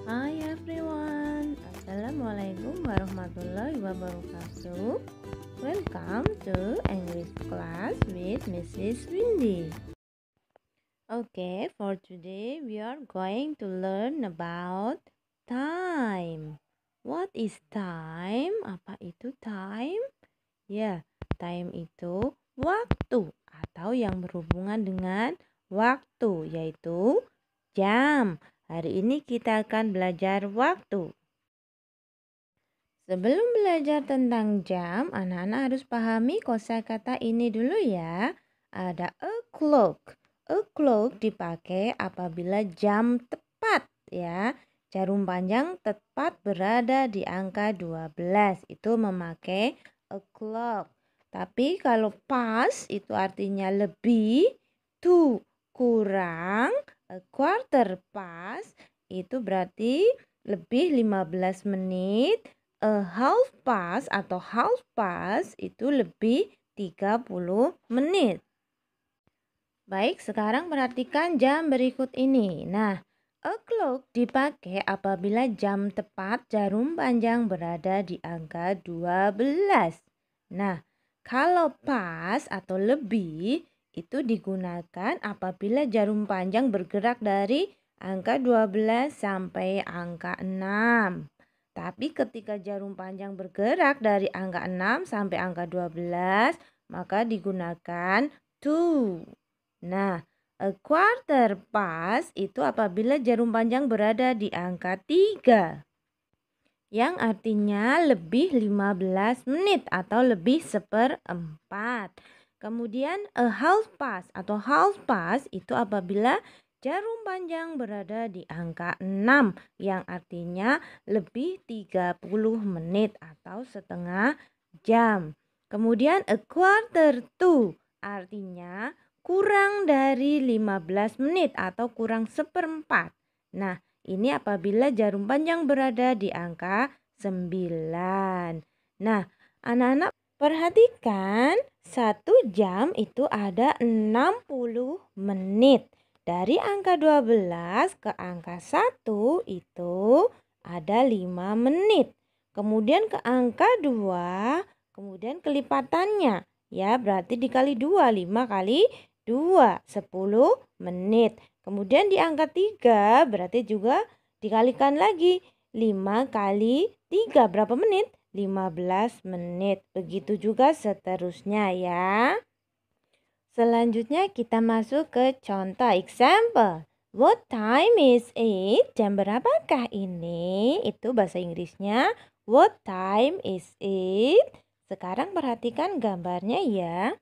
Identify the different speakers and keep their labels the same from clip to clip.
Speaker 1: Hi everyone, Assalamualaikum warahmatullahi wabarakatuh. Welcome to English class with Mrs. Windy. Okay, for today we are going to learn about time. What is time? Apa itu time? Ya, time itu waktu atau yang berhubungan dengan waktu, yaitu jam. Hari ini kita akan belajar waktu. Sebelum belajar tentang jam, anak-anak harus pahami kosakata ini dulu ya. Ada o'clock. O'clock dipakai apabila jam tepat ya. Jarum panjang tepat berada di angka 12. Itu memakai o'clock. Tapi kalau pas itu artinya lebih, to kurang, a quarter past itu berarti lebih 15 menit. A half past atau half past itu lebih 30 menit. Baik, sekarang perhatikan jam berikut ini. Nah, o'clock dipakai apabila jam tepat jarum panjang berada di angka 12. Nah, kalau pas atau lebih itu digunakan apabila jarum panjang bergerak dari angka 12 sampai angka 6. Tapi ketika jarum panjang bergerak dari angka 6 sampai angka 12, maka digunakan to. Nah, a quarter past itu apabila jarum panjang berada di angka 3. Yang artinya lebih 15 menit atau lebih seperempat. Kemudian a half past atau half past itu apabila jarum panjang berada di angka 6 yang artinya lebih 30 menit atau setengah jam. Kemudian a quarter to artinya kurang dari 15 menit atau kurang seperempat. Nah, ini apabila jarum panjang berada di angka 9. Nah, anak-anak perhatikan 1 jam itu ada 60 menit. Dari angka 12 ke angka 1 itu ada 5 menit. Kemudian ke angka 2, kemudian kelipatannya. Ya, berarti dikali 2, 5 kali 2, 10 menit. Kemudian di angka 3 berarti juga dikalikan lagi. 5 kali 3 berapa menit? 15 menit. Begitu juga seterusnya ya. Selanjutnya kita masuk ke contoh example. What time is it? Jam berapakah ini? Itu bahasa Inggrisnya. What time is it? Sekarang perhatikan gambarnya ya.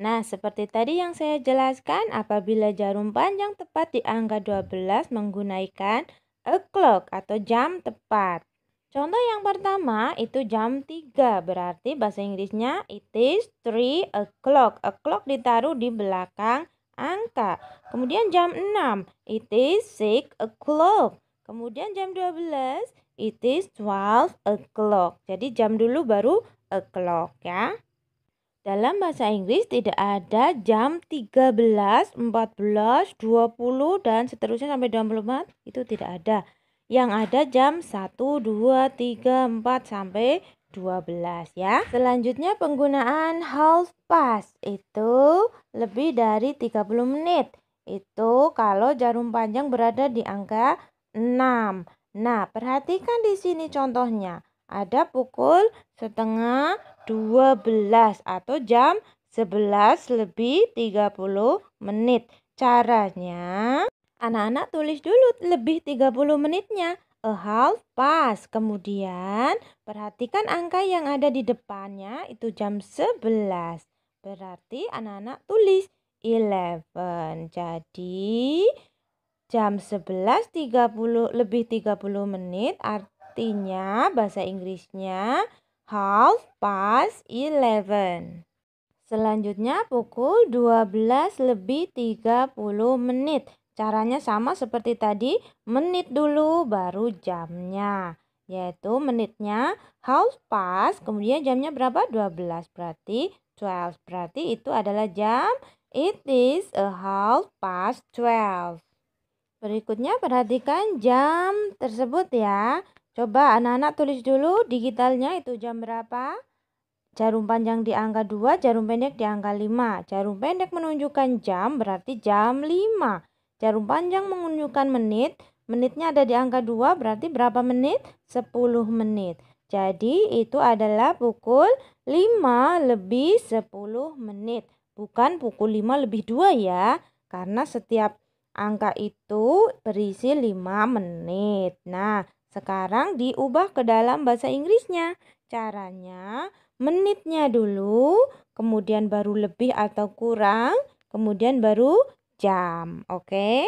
Speaker 1: Nah, seperti tadi yang saya jelaskan, apabila jarum panjang tepat di angka 12 menggunakan o'clock atau jam tepat. Contoh yang pertama itu jam 3, berarti bahasa Inggrisnya it is 3 o'clock. O'clock ditaruh di belakang angka. Kemudian jam 6, it is 6 o'clock. Kemudian jam 12, it is 12 o'clock. Jadi jam dulu baru o'clock ya. Dalam bahasa Inggris tidak ada jam 13, 14, 20 dan seterusnya sampai 24. Itu tidak ada. Yang ada jam 1, 2, 3, 4 sampai 12 ya. Selanjutnya penggunaan half past itu lebih dari 30 menit. Itu kalau jarum panjang berada di angka 6. Nah, perhatikan di sini contohnya. Ada pukul setengah 12 atau jam 11 lebih 30 menit. Caranya anak-anak tulis dulu lebih 30 menitnya. A half past. Kemudian perhatikan angka yang ada di depannya itu jam 11. Berarti anak-anak tulis 11. Jadi jam 11.30 lebih 30 menit artinya bahasa Inggrisnya half past 11. Selanjutnya pukul 12 lebih 30 menit. Caranya sama seperti tadi, menit dulu baru jamnya. Yaitu menitnya half past, kemudian jamnya berapa? 12, berarti 12. Berarti itu adalah jam, it is a half past 12. Berikutnya perhatikan jam tersebut ya. Coba anak-anak tulis dulu digitalnya itu jam berapa. Jarum panjang di angka 2, jarum pendek di angka 5. Jarum pendek menunjukkan jam berarti jam 5. Jarum panjang menunjukkan menit. Menitnya ada di angka 2 berarti berapa menit? 10 menit. Jadi itu adalah pukul 5 lebih 10 menit. Bukan pukul 5 lebih 2 ya. Karena setiap angka itu berisi 5 menit. Nah, sekarang diubah ke dalam bahasa Inggrisnya. Caranya menitnya dulu, kemudian baru lebih atau kurang, kemudian baru jam. Oke?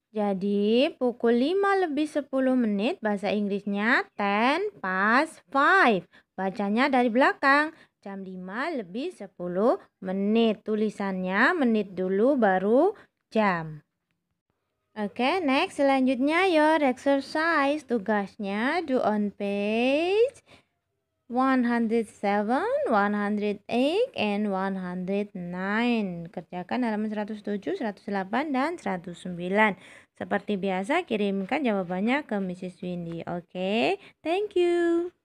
Speaker 1: Jadi, pukul 5 lebih 10 menit bahasa Inggrisnya 10 past 5. Bacanya dari belakang. Jam 5 lebih 10 menit. Tulisannya menit dulu baru jam. Oke, next selanjutnya your exercise. Tugasnya do on page 107, 108, and 109. Kerjakan halaman 107, 108, dan 109. Seperti biasa, kirimkan jawabannya ke Mrs. Windy. Oke, thank you.